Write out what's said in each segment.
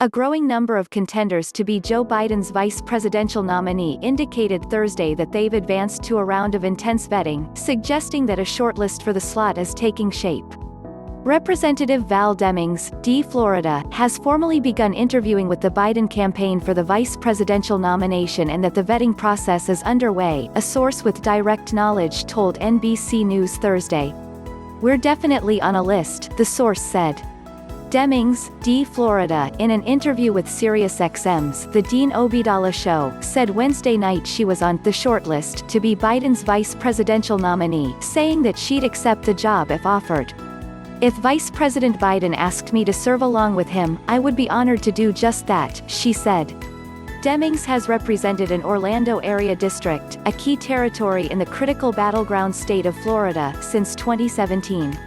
A growing number of contenders to be Joe Biden's vice presidential nominee indicated Thursday that they've advanced to a round of intense vetting, suggesting that a shortlist for the slot is taking shape. Representative Val Demings, D-Fla, has formally begun interviewing with the Biden campaign for the vice presidential nomination and that the vetting process is underway, a source with direct knowledge told NBC News Thursday. "We're definitely on a list," the source said. Demings, D-Fla, in an interview with SiriusXM's The Dean Obeidallah Show, said Wednesday night she was on the shortlist to be Biden's vice presidential nominee, saying that she'd accept the job if offered. "If Vice President Biden asked me to serve along with him, I would be honored to do just that," she said. Demings has represented an Orlando area district, a key territory in the critical battleground state of Florida, since 2017.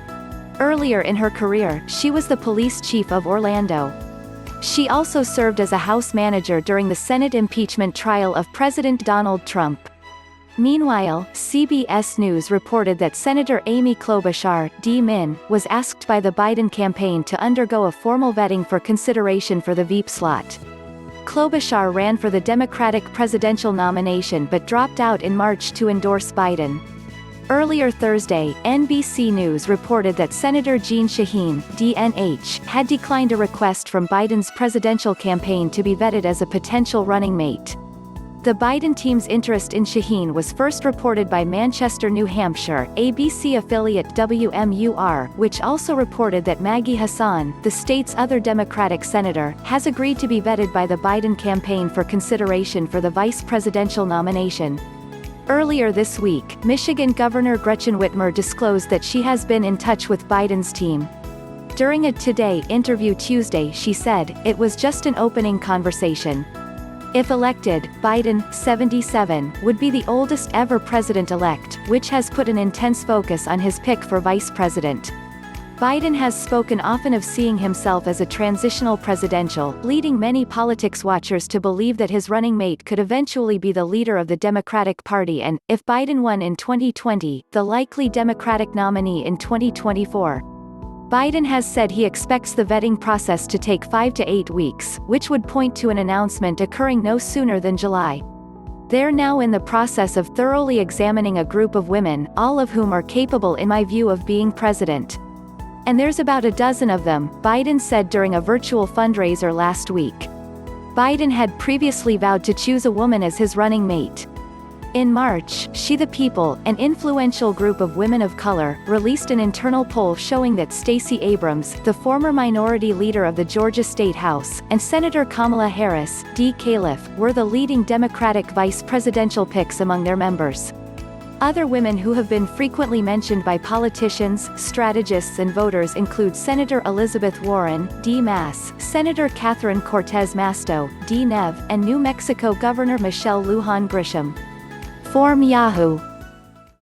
Earlier in her career, she was the police chief of Orlando. She also served as a House manager during the Senate impeachment trial of President Donald Trump. Meanwhile, CBS News reported that Senator Amy Klobuchar, D-Min, was asked by the Biden campaign to undergo a formal vetting for consideration for the VP slot. Klobuchar ran for the Democratic presidential nomination but dropped out in March to endorse Biden. Earlier Thursday, NBC News reported that Senator Jeanne Shaheen, DNH, had declined a request from Biden's presidential campaign to be vetted as a potential running mate. The Biden team's interest in Shaheen was first reported by Manchester, New Hampshire, ABC affiliate WMUR, which also reported that Maggie Hassan, the state's other Democratic senator, has agreed to be vetted by the Biden campaign for consideration for the vice presidential nomination. Earlier this week, Michigan Governor Gretchen Whitmer disclosed that she has been in touch with Biden's team. During a Today interview Tuesday, she said, "It was just an opening conversation." If elected, Biden, 77, would be the oldest ever president-elect, which has put an intense focus on his pick for vice president. Biden has spoken often of seeing himself as a transitional presidential, leading many politics watchers to believe that his running mate could eventually be the leader of the Democratic Party and, if Biden won in 2020, the likely Democratic nominee in 2024. Biden has said he expects the vetting process to take 5 to 8 weeks, which would point to an announcement occurring no sooner than July. They're now in the process of thoroughly examining a group of women, all of whom are capable in my view of being president. And there's about a dozen of them, Biden said during a virtual fundraiser last week. Biden had previously vowed to choose a woman as his running mate. In March, She the People, an influential group of women of color, released an internal poll showing that Stacey Abrams, the former minority leader of the Georgia State House, and Senator Kamala Harris, D. Calif, were the leading Democratic vice presidential picks among their members. Other women who have been frequently mentioned by politicians, strategists and voters include Senator Elizabeth Warren, D. Mass, Senator Catherine Cortez Masto, D. Nev, and New Mexico Governor Michelle Lujan Grisham. Form Yahoo!